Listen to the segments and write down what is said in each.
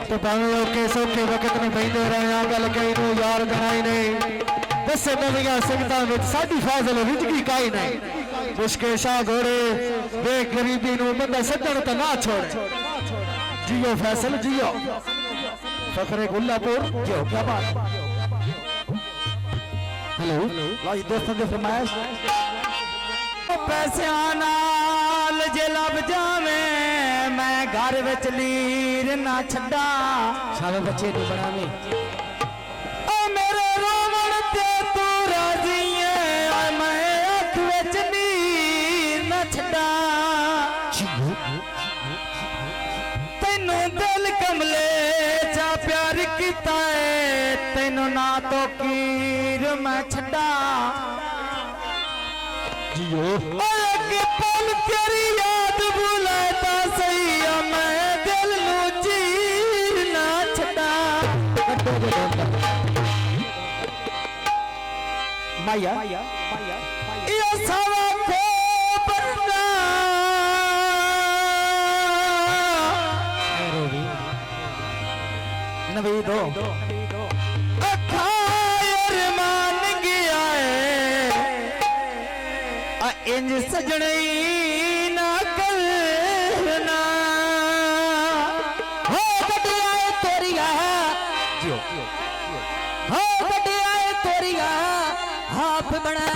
तो भावे औखे सौखे वक्त में बहिंदे रहे गल कई नूं यार गणाई नहीं दसे नवियां संगतां विच साडी फाज़ल रिजकी काई नहीं मुश्के शाह घोड़े वे गरीबी नूं बंदा सज्जण ते ना छोड़े जियो फैसल जियो फखरे गुल्लापुर जियो क्या बात हेलो लो दोस्तों की फरमाइश पैसे नाल जे लब जावे मैं घर विच लीर ना छड्डा सारे बच्चे नहीं बनावे ओ मेरे रोवण ते तू राजी है मैं अख विच लीर ना छड्डा तैनू दिल कमले चा प्यार कीता है तैनू ना तो कीर मैं छड्डा जियो एक पल तेरी याद बुलाता सही मैं दिल नू चीर ना छड्डा माया ये सवा को बनना नबी दो अखायर मान गया है इंज सजने ना करना हो कटिया तेरिया हो कटिया तेरिया हाफ बना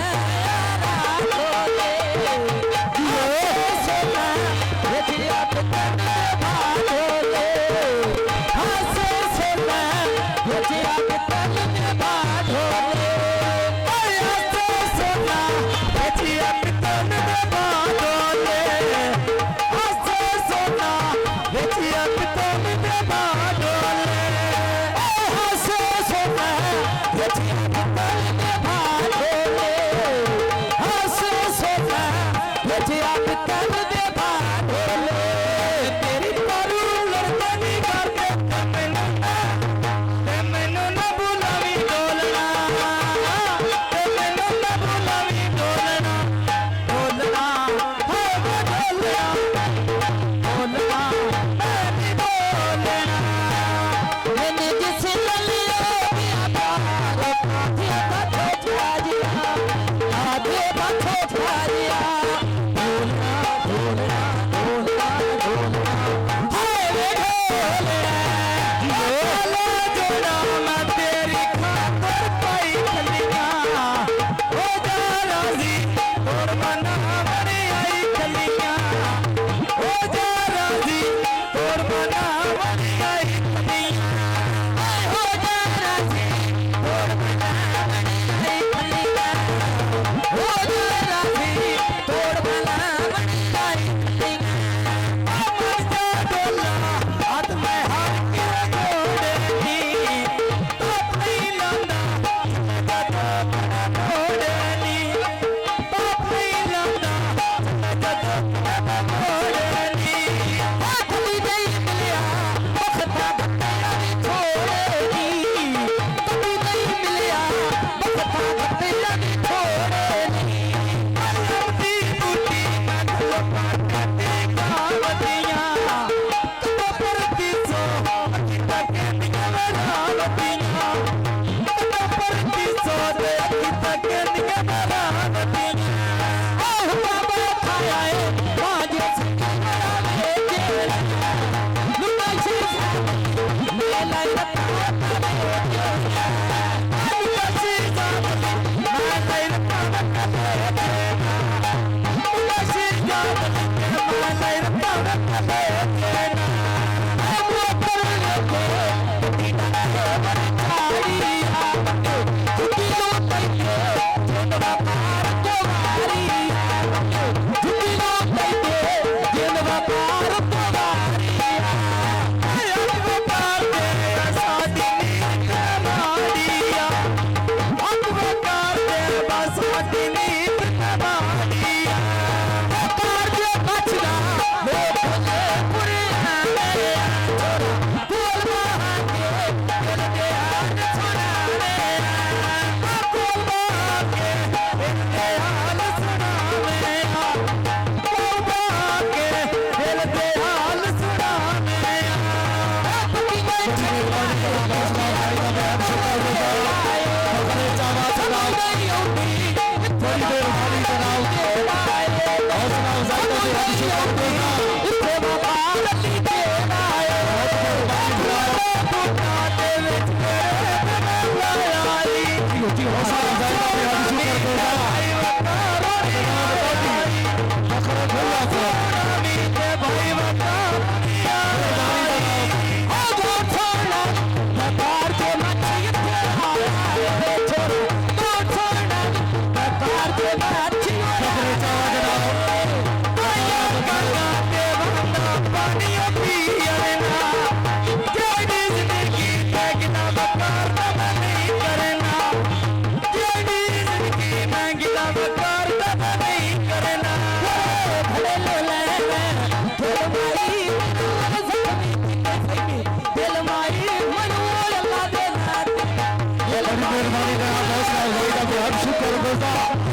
रोजा